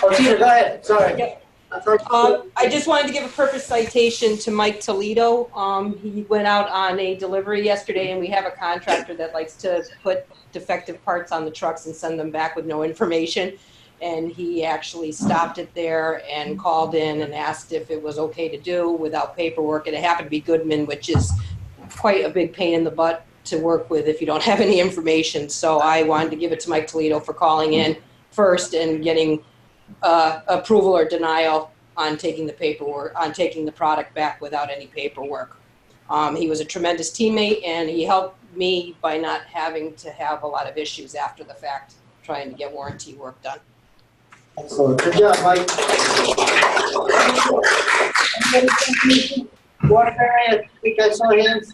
Oh, Tina, go ahead. Sorry. Yep. I just wanted to give a purpose citation to Mike Toledo. He went out on a delivery yesterday, and we have a contractor that likes to put defective parts on the trucks and send them back with no information. And he actually stopped it there and called in and asked if it was okay to do without paperwork. And it happened to be Goodman, which is quite a big pain in the butt to work with if you don't have any information. So I wanted to give it to Mike Toledo for calling in first and getting approval or denial on taking the paperwork, on taking the product back without any paperwork. He was a tremendous teammate, and he helped me by not having to have a lot of issues after the fact, trying to get warranty work done. Excellent. Good job, Mike. Waterbury, I think I saw hands.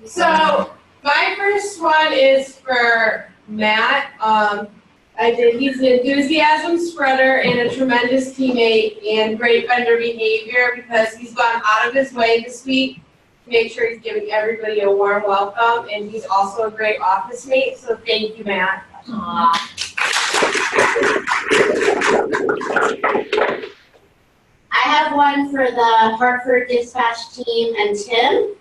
So my first one is for Matt. He's an enthusiasm spreader and a tremendous teammate and great vendor behavior because he's gone out of his way this week to make sure he's giving everybody a warm welcome, and he's also a great office mate, so thank you, Matt. I have one for the Hartford dispatch team and Tim,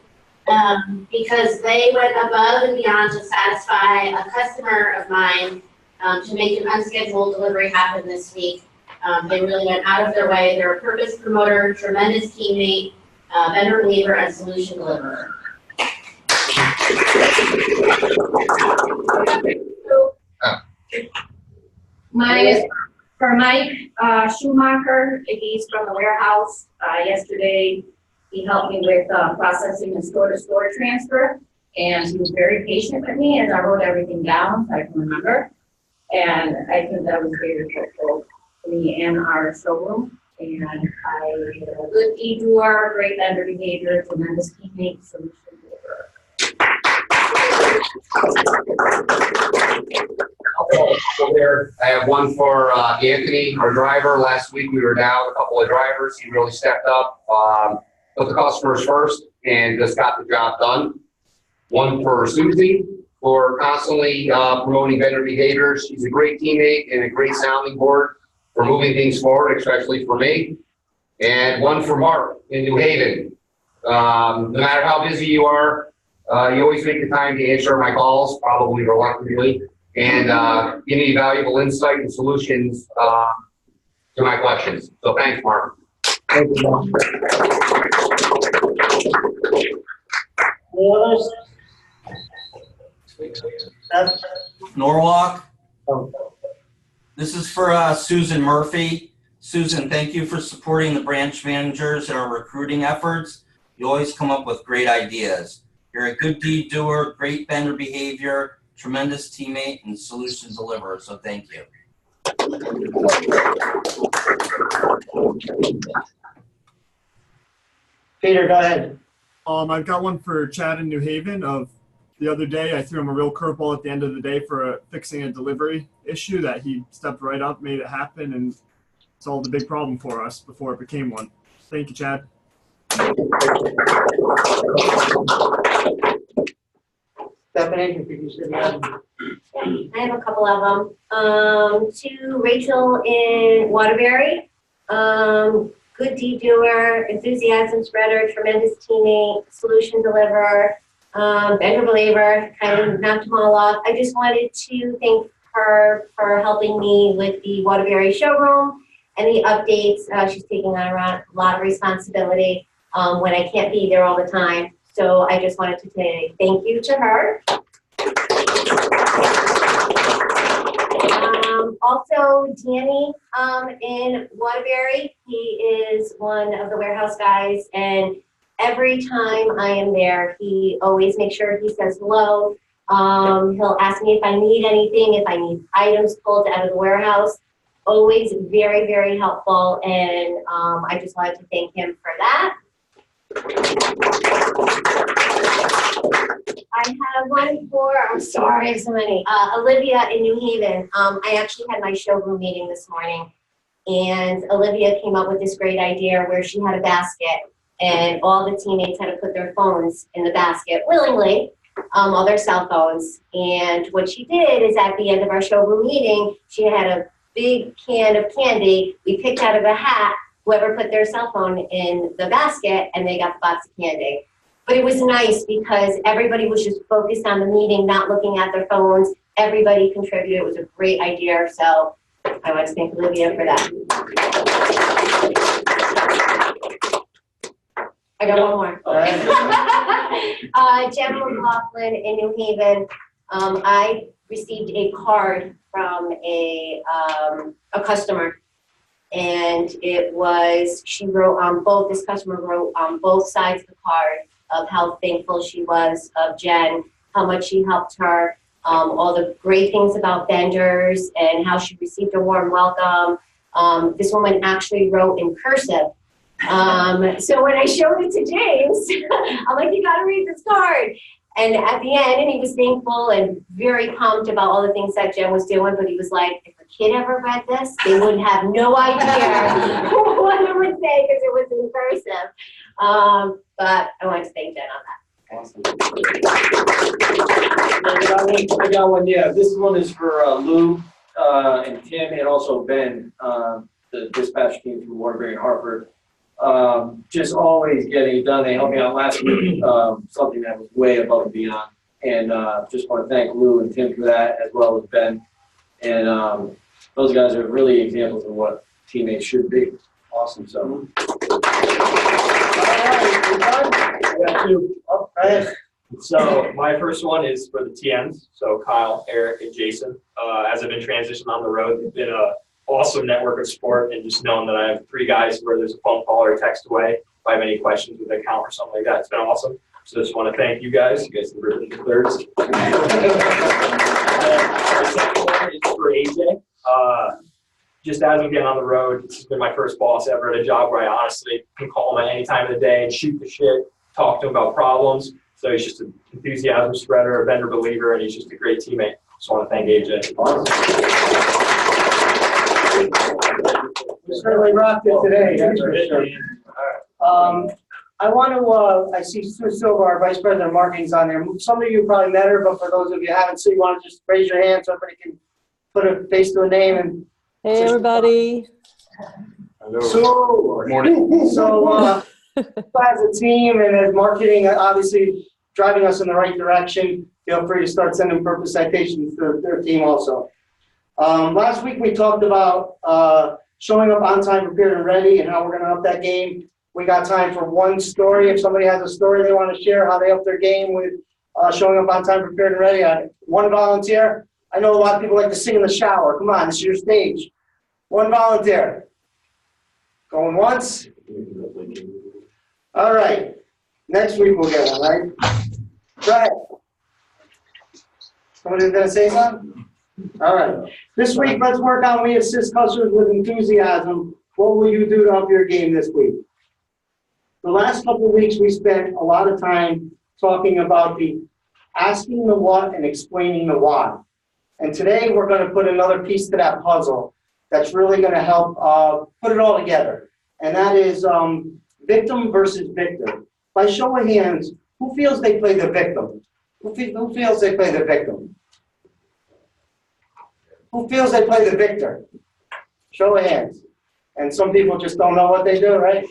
because they went above and beyond to satisfy a customer of mine to make an unscheduled delivery happen this week. They really went out of their way. They're a purpose promoter, tremendous teammate, vendor believer, and solution deliverer. Mine is for Mike Schumacher. He's from the warehouse. Yesterday, he helped me with processing the store-to-store transfer, and he was very patient with me as I wrote everything down so I can remember. And I think that was very helpful for me and our showroom. And I had a good e-doer, great vendor behavior, tremendous teammate, solution deliverer. I have one for Anthony, our driver. Last week we were down a couple of drivers. He really stepped up, put the customers first, and just got the job done. One for Susie, for constantly promoting vendor behavior. She's a great teammate and a great sounding board for moving things forward, especially for me. And one for Mark in New Haven. No matter how busy you are, you always make the time to answer my calls, probably reluctantly, and give me valuable insight and solutions to my questions. So thanks, Mark. Thank you, Mark. Any others? Norwalk. Oh. This is for Susan Murphy. Susan, thank you for supporting the branch managers in our recruiting efforts. You always come up with great ideas. You're a good deed doer, great vendor behavior, tremendous teammate, and solution deliverer, so thank you. Peter, go ahead. I've got one for Chad in New Haven. Of the other day, I threw him a real curveball at the end of the day for fixing a delivery issue that he stepped right up, made it happen, and solved a big problem for us before it became one. Thank you, Chad. Stephanie, if you can sit down. I have a couple of them. To Rachel in Waterbury. Good deed doer, enthusiasm spreader, tremendous teammate, solution deliverer, vendor believer, kind of knocked them all off. I just wanted to thank her for helping me with the Waterbury showroom and the updates. She's taking on a lot of responsibility when I can't be there all the time. So I just wanted to say thank you to her. Also, Danny in Waterbury, he is one of the warehouse guys, and every time I am there, he always makes sure he says hello. He'll ask me if I need anything, if I need items pulled out of the warehouse. Always very, very helpful, and I just wanted to thank him for that. I have one for, I'm sorry, I have so many. Olivia in New Haven. I actually had my showroom meeting this morning, and Olivia came up with this great idea where she had a basket, and all the teammates had to put their phones in the basket willingly, all their cell phones. And what she did is at the end of our showroom meeting, she had a big can of candy we picked out of a hat, whoever put their cell phone in the basket, and they got the box of candy. But it was nice because everybody was just focused on the meeting, not looking at their phones. Everybody contributed. It was a great idea. So I want to thank Olivia for that. I got one more. Jen McLaughlin in New Haven. I received a card from a customer, and it was, she wrote on both, this customer wrote on both sides of the card of how thankful she was of Jen, how much she helped her, all the great things about vendors, and how she received a warm welcome. This woman actually wrote in cursive. So when I showed it to James, I'm like, you gotta read this card. And at the end, and he was thankful and very pumped about all the things that Jen was doing, but he was like, if a kid ever read this, they would have no idea what it would say because it was in cursive. But I wanted to thank Jen on that. Awesome. I got one, yeah. This one is for Lou and Tim and also Ben, the dispatch team from Waterbury and Hartford. Just always getting it done. They helped me out last week, something that was way above and beyond. And just want to thank Lou and Tim for that, as well as Ben. And those guys are really examples of what teammates should be. Awesome. So. So my first one is for the TNs, so Kyle, Eric, and Jason. As I've been transitioning on the road, it's been an awesome network of support, and just knowing that I have 3 guys where there's a phone call or a text away if I have any questions with the account or something like that. It's been awesome. So just want to thank you guys. You guys have written the thirds. The second one is for AJ. Just as I'm getting on the road, this has been my first boss ever at a job where I honestly can call him at any time of the day and shoot the shit, talk to him about problems. So he's just an enthusiasm spreader, a vendor believer, and he's just a great teammate. Just want to thank AJ. We certainly rocked it today, that's for sure. I want to, I see Sue Silva, our Vice President of Marketing, is on there. Some of you probably met her, but for those of you who haven't, so you want to just raise your hand so everybody can put a face to a name. And hey, everybody. Hello. So, Good morning. So, as a team and as marketing, obviously driving us in the right direction, feel free to start sending purpose citations to their team also. Last week we talked about showing up on time, prepared, and ready, and how we're going to up that game. We got time for one story. If somebody has a story they want to share, how they up their game with showing up on time, prepared, and ready. One volunteer. I know a lot of people like to sing in the shower. Come on, this is your stage. One volunteer. Going once. All right. Next week we'll get one, right? Go ahead. Somebody's going to say something? All right. This week, let's work on we assist customers with enthusiasm. What will you do to up your game this week? The last couple of weeks, we spent a lot of time talking about the asking the what and explaining the why. And today, we're going to put another piece to that puzzle that's really going to help put it all together. And that is victim versus victor. By show of hands, who feels they play the victim? Who feels they play the victim? Who feels they play the victor? Show of hands. And some people just don't know what they do, right?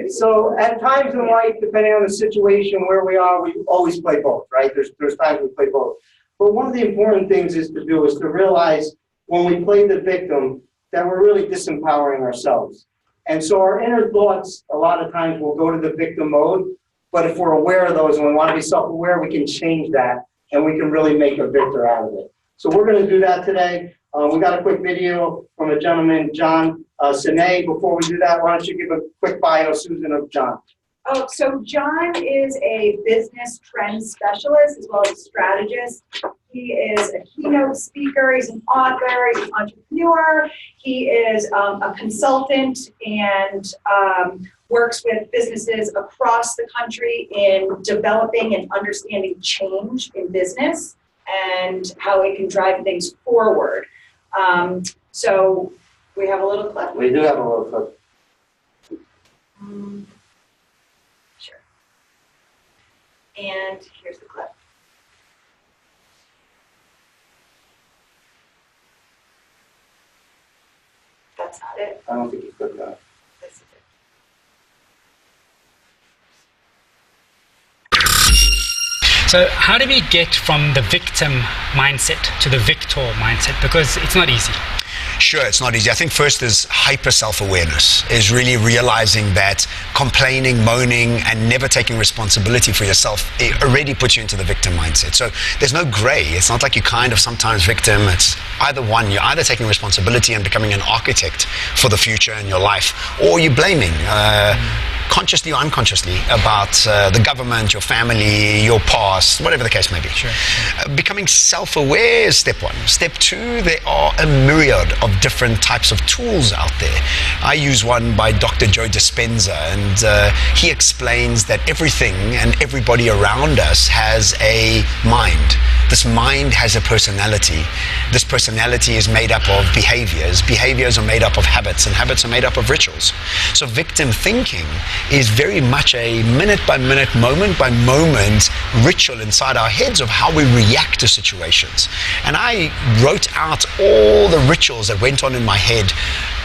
So at times in life, depending on the situation where we are, we always play both, right? There's times we play both. But one of the important things is to realize when we play the victim that we're really disempowering ourselves. And so our inner thoughts a lot of times will go to the victim mode. But if we're aware of those and we want to be self-aware, we can change that and we can really make a victor out of it. So we're going to do that today. We got a quick video from a gentleman, John Sanei. Before we do that, why don't you give a quick bio, Susan, of John? Oh, so John is a business trend specialist as well as a strategist. He is a keynote speaker, he's an author, he's an entrepreneur, he is a consultant and works with businesses across the country in developing and understanding change in business and how it can drive things forward. So we have a little clip. We do have a little clip. Sure. And here's the clip. That's not it. I don't think you clicked that. This is it. So how do we get from the victim mindset to the victor mindset? Because it's not easy. Sure, it's not easy. I think first is hyper self-awareness, is really realizing that complaining, moaning, and never taking responsibility for yourself, it already puts you into the victim mindset. So there's no gray. It's not like you're kind of sometimes victim. It's either one. You're either taking responsibility and becoming an architect for the future in your life, or you're blaming, consciously or unconsciously, about the government, your family, your past, whatever the case may be. Sure. Becoming self-aware is step one. Step two, there are a myriad of different types of tools out there. I use one by Dr. Joe Dispenza, and he explains that everything and everybody around us has a mind. This mind has a personality. This personality is made up of behaviors. Behaviors are made up of habits, and habits are made up of rituals. So victim thinking is very much a minute-by-minute, moment-by-moment ritual inside our heads of how we react to situations. And I wrote out all the rituals that went on in my head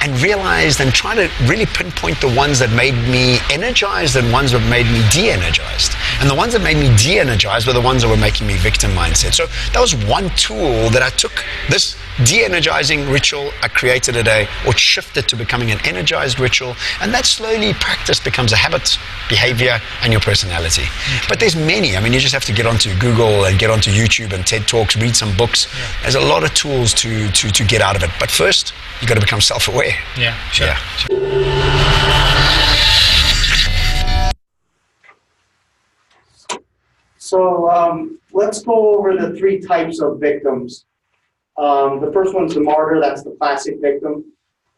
and realized and tried to really pinpoint the ones that made me energized and ones that made me de-energized. And the ones that made me de-energized were the ones that were making me victim mindset. So that was one tool that I took. This de-energizing ritual, I created or shifted to becoming an energized ritual, and that slowly practice becomes a habit, behavior, and your personality. Okay. But there's many. I mean, you just have to get onto Google and get onto YouTube and TED Talks, read some books. Yeah. There's a lot of tools to get out of it. But first, you got to become self-aware. Yeah, sure. Yeah. So let's go over the three types of victims. The first one's the martyr, that's the classic victim.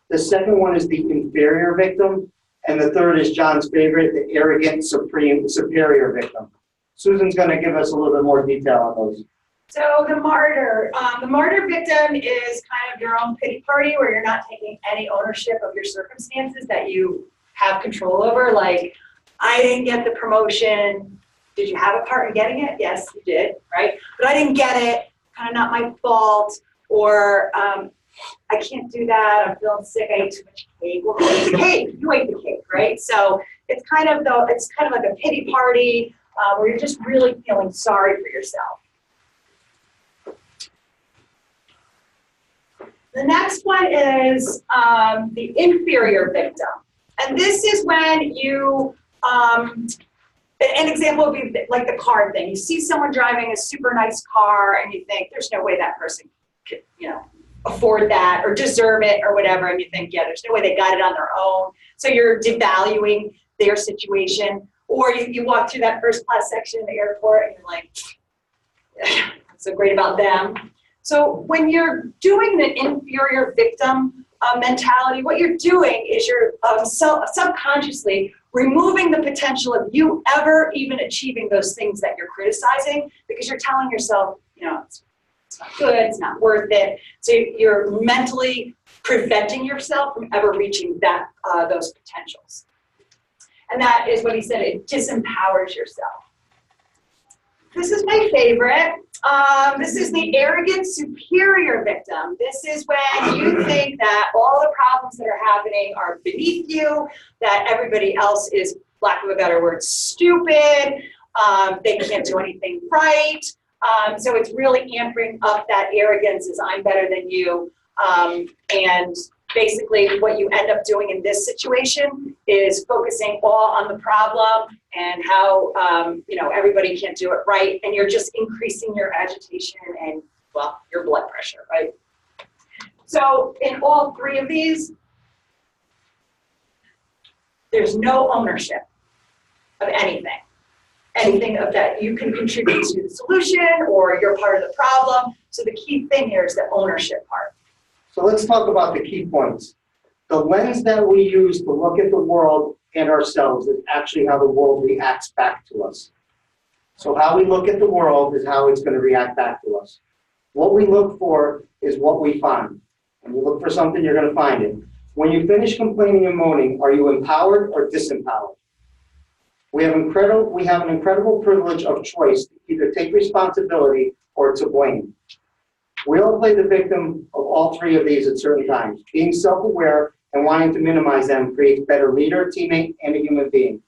The second one is the inferior victim. And the third is John's favorite, the arrogant superior victim. Susan's going to give us a little bit more detail on those. So the martyr victim is kind of your own pity party where you're not taking any ownership of your circumstances that you have control over. Like, I didn't get the promotion. Did you have a part in getting it? Yes, you did, right? But I didn't get it, kind of not my fault. Or I can't do that, I'm feeling sick, I ate too much cake. Well, who ate the cake? You ate the cake, right? So it's kind of like a pity party where you're just really feeling sorry for yourself. The next one is the inferior victim. And this is when you, an example would be like the car thing. You see someone driving a super nice car and you think, there's no way that person could, afford that or deserve it or whatever. And you think, yeah, there's no way they got it on their own. So you're devaluing their situation. Or you walk through that first class section in the airport and you're like, what's so great about them? So when you're doing the inferior victim mentality, what you're doing is you're subconsciously removing the potential of you ever even achieving those things that you're criticizing, because you're telling yourself, it's not good, it's not worth it. So you're mentally preventing yourself from ever reaching those potentials. And that is what he said, it disempowers yourself. This is my favorite. This is the arrogant superior victim. This is when you think that all the problems that are happening are beneath you, that everybody else is, lack of a better word, stupid, they can't do anything right. So it's really amping up that arrogance as I'm better than you. And basically what you end up doing in this situation is focusing all on the problem and how, everybody can't do it right. And you're just increasing your agitation and, well, your blood pressure, right? So in all three of these, there's no ownership of anything. Anything of that you can contribute to the solution or you're part of the problem. So the key thing here is the ownership part. So let's talk about the key points. The lens that we use to look at the world and ourselves is actually how the world reacts back to us. So how we look at the world is how it's going to react back to us. What we look for is what we find. When you look for something, you're going to find it. When you finish complaining and moaning, are you empowered or disempowered? We have an incredible privilege of choice to either take responsibility or to blame. We all play the victim of all three of these at certain times. Being self-aware and wanting to minimize them creates better leader, teammate, and a human being.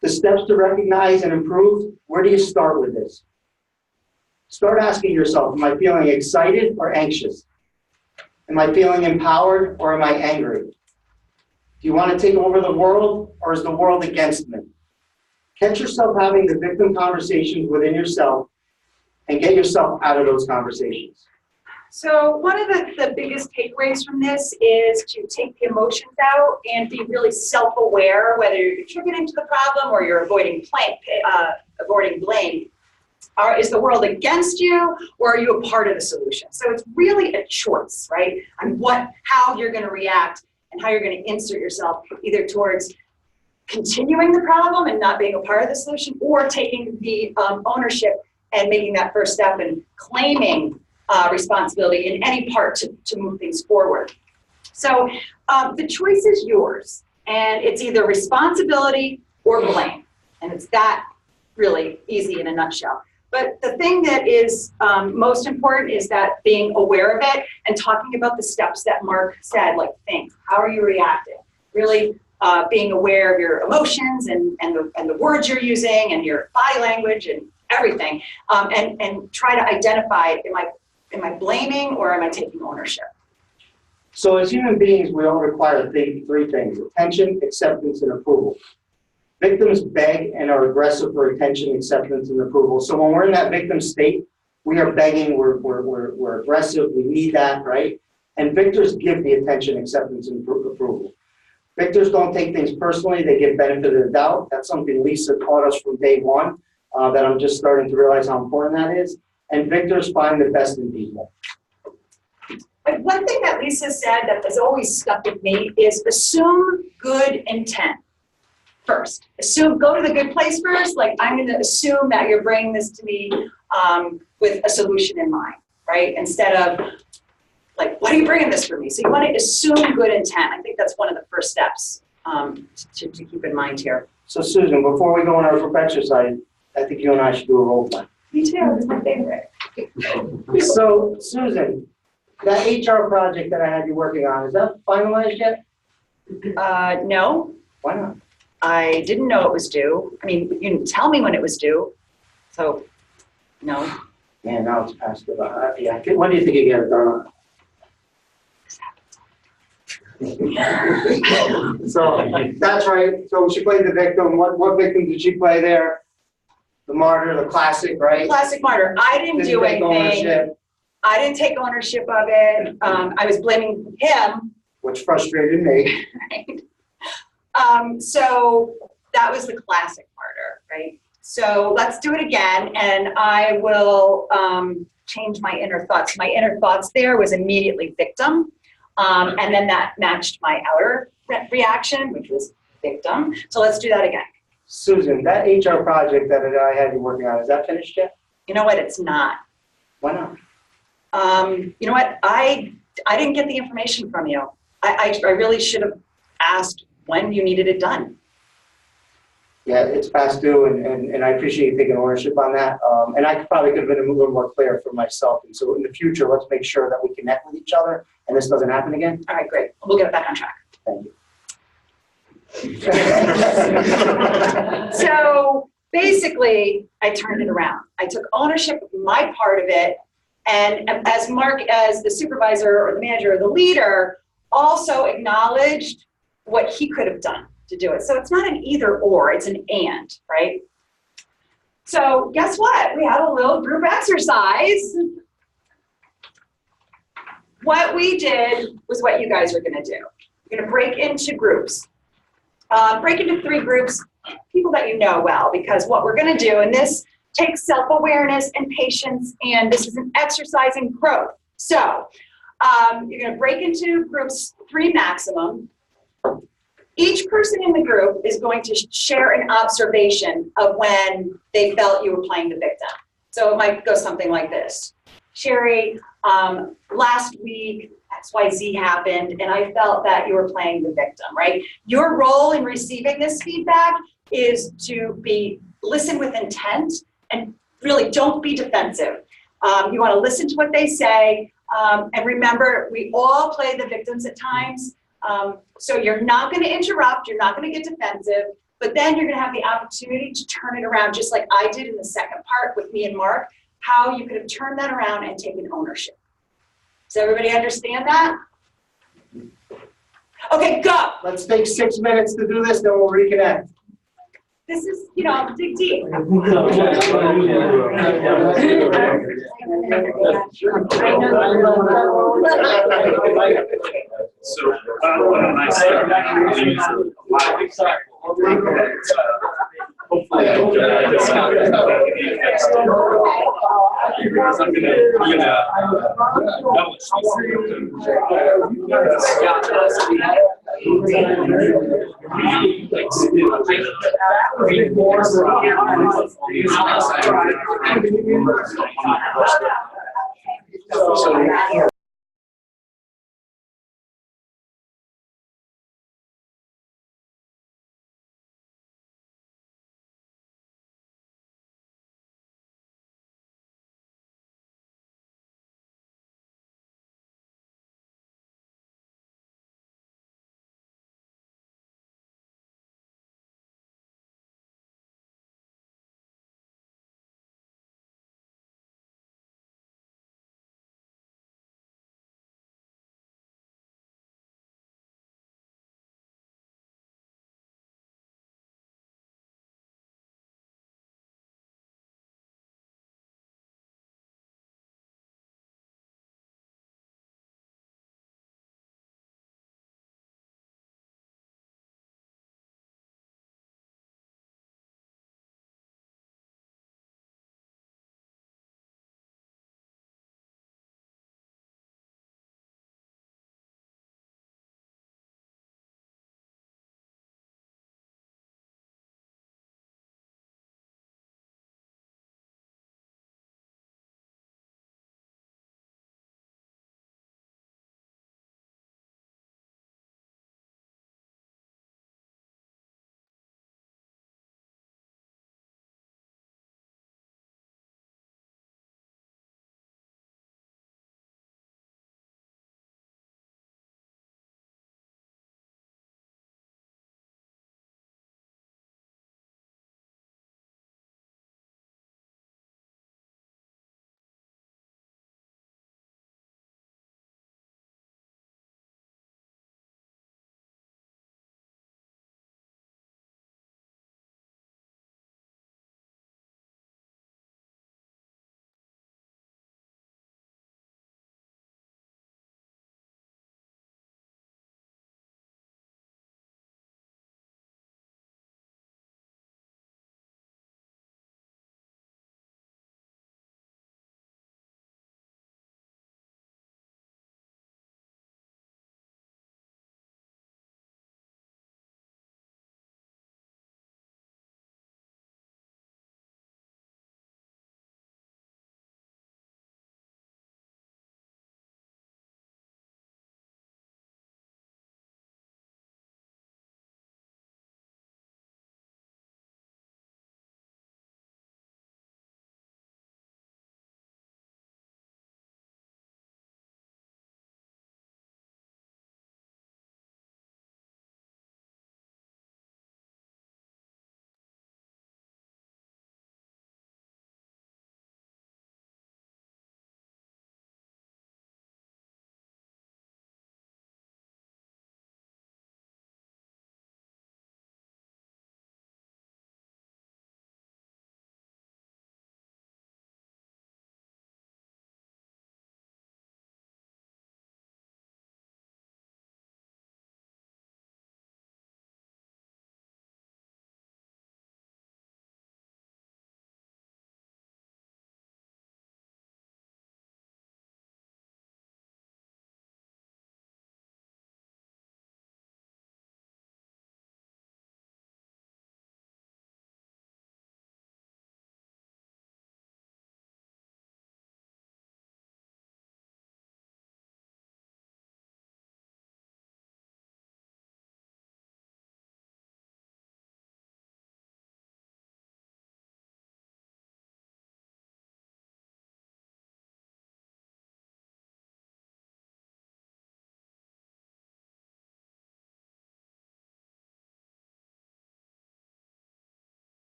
The steps to recognize and improve, where do you start with this? Start asking yourself, am I feeling excited or anxious? Am I feeling empowered or am I angry? Do you want to take over the world or is the world against me? Catch yourself having the victim conversations within yourself and get yourself out of those conversations. So one of the biggest takeaways from this is to take the emotions out and be really self-aware, whether you're contributing to the problem or you're avoiding blame. Is the world against you, or are you a part of the solution? So it's really a choice, right? On how you're going to react and how you're going to insert yourself either towards continuing the problem and not being a part of the solution, or taking the ownership and making that first step and claiming responsibility in any part to move things forward. So the choice is yours, and it's either responsibility or blame, and it's that really easy in a nutshell. But the thing that is most important is that being aware of it and talking about the steps that Mark said, like think, how are you reacting? Really being aware of your emotions and the words you're using and your body language and everything, and try to identify, am I blaming or am I taking ownership? So as human beings, we all require three things: attention, acceptance, and approval. Victims beg and are aggressive for attention, acceptance, and approval. So when we're in that victim state, we are begging, we're aggressive, we need that, right? And victors give the attention, acceptance, and approval. Victors don't take things personally, they give benefit of the doubt. That's something Lisa taught us from day one, that I'm just starting to realize how important that is. And victors find the best in people. But one thing that Lisa said that has always stuck with me is assume good intent first. Go to the good place first. Like, I'm going to assume that you're bringing this to me with a solution in mind, right? Instead of like, why are you bringing this for me? So you want to assume good intent. I think that's one of the first steps to keep in mind here. So Susan, before we go on our group exercise, I think you and I should do a role play. Me too, it's my favorite. So Susan, that HR project that I had you working on, is that finalized yet? No. Why not? I didn't know it was due. I mean, you didn't tell me when it was due. So, no. Man, now it's past the, yeah. When do you think you get it done? So that's right. So she played the victim. What victim did she play there? The martyr, the classic, right? Classic martyr. I didn't do anything. Ownership. I didn't take ownership of it. I was blaming him. Which frustrated me. Right. So that was the classic martyr, right? So let's do it again, and I will change my inner thoughts. My inner thoughts there was immediately victim, and then that matched my outer reaction, which was victim. So let's do that again. Susan, that HR project that I had you working on, is that finished yet? You know what? It's not. Why not? You know what? I didn't get the information from you. I really should have asked when you needed it done. Yeah, it's past due, and I appreciate you taking ownership on that. And I probably could have been a little more clear for myself. And so in the future, let's make sure that we connect with each other and this doesn't happen again. All right, great. We'll get it back on track. Thank you. So basically, I turned it around. I took ownership of my part of it. And as Mark, as the supervisor or the manager or the leader, also acknowledged what he could have done to do it. So it's not an either or, it's an and, right? So guess what? We had a little group exercise. What we did was what you guys are gonna do. You're gonna break into groups. Break into 3 groups, people that you know well, because what we're gonna do, and this takes self-awareness and patience, and this is an exercise in growth. So you're gonna break into groups, 3 maximum. Each person in the group is going to share an observation of when they felt you were playing the victim. So it might go something like this. Sherry, last week, XYZ happened, and I felt that you were playing the victim, right? Your role in receiving this feedback is to listen with intent and really don't be defensive. You want to listen to what they say. And remember, we all play the victims at times. So you're not going to interrupt. You're not going to get defensive. But then you're going to have the opportunity to turn it around, just like I did in the second part with me and Mark, how you could have turned that around and taken ownership. Does everybody understand that? Okay, go. Let's take 6 minutes to do this, then we'll reconnect. This is, you know, dig deep. So, what a nice hopefully, I'm gonna so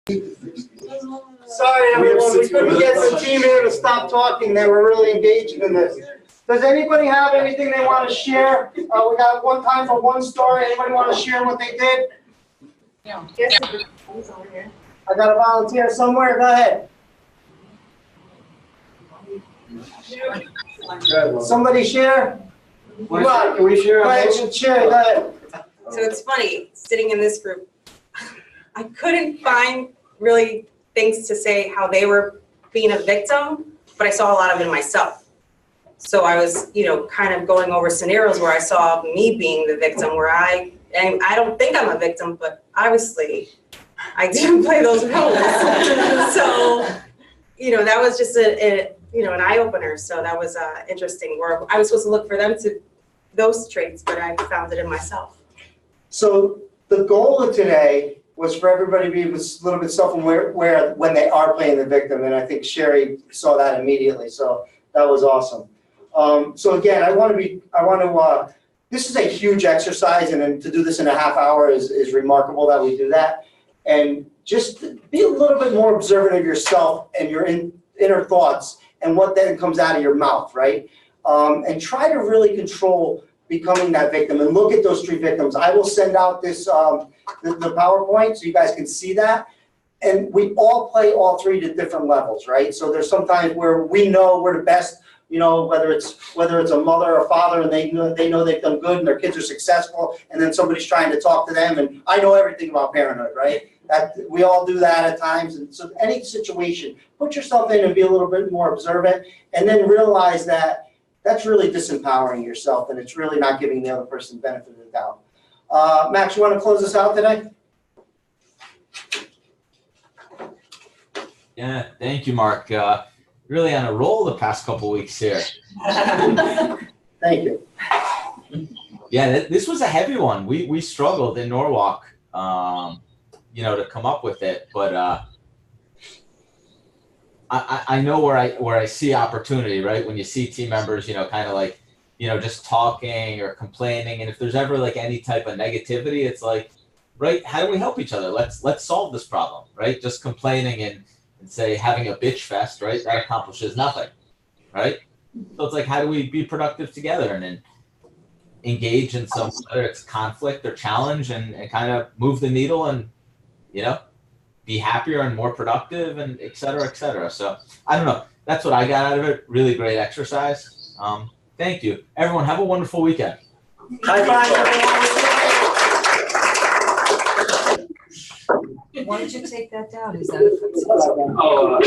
Sorry, everyone, we couldn't get the team here to stop talking. They were really engaged in this. Does anybody have anything they want to share? We got one time for one story. Anybody want to share what they did? Yes. I got a volunteer somewhere. Go ahead. Somebody share? Come on, can we share? Go ahead, share. Go ahead. So it's funny, sitting in this group, I couldn't find really things to say how they were being a victim, but I saw a lot of it in myself. So I was, kind of going over scenarios where I saw me being the victim, and I don't think I'm a victim, but obviously I didn't play those roles. So, that was just an eye-opener. So that was interesting. Where I was supposed to look for them to those traits, but I found it in myself. So the goal of today was for everybody to be a little bit self-aware when they are playing the victim, and I think Sherry saw that immediately. So that was awesome. So again, this is a huge exercise, and then to do this in a half hour is remarkable that we do that. And just be a little bit more observant of yourself and your inner thoughts and what then comes out of your mouth, right? And try to really control becoming that victim and look at those 3 victims. I will send out this the PowerPoint so you guys can see that. And we all play all 3 to different levels, right? So there's sometimes where we know we're the best, whether it's a mother or father, and they know they've done good and their kids are successful, and then somebody's trying to talk to them, and I know everything about parenthood, right? That we all do that at times. And so any situation, put yourself in and be a little bit more observant, and then realize that that's really disempowering yourself, and it's really not giving the other person the benefit of the doubt. Max, you want to close us out today? Yeah, thank you, Mark. Really on a roll the past couple weeks here. Thank you. Yeah, this was a heavy one. We struggled in Norwalk, to come up with it, but I know where I see opportunity, right? When you see team members, kind of like, just talking or complaining, and if there's ever like any type of negativity, it's like, right, how do we help each other? Let's solve this problem, right? Just complaining and say having a bitch fest, right? That accomplishes nothing, right? So it's like, how do we be productive together and then engage in some, whether it's conflict or challenge, and kind of move the needle and, be happier and more productive, and et cetera, et cetera. So I don't know. That's what I got out of it. Really great exercise. Thank you. Everyone, have a wonderful weekend. High five, everyone. Why did you take that down? Is that offensive? Oh.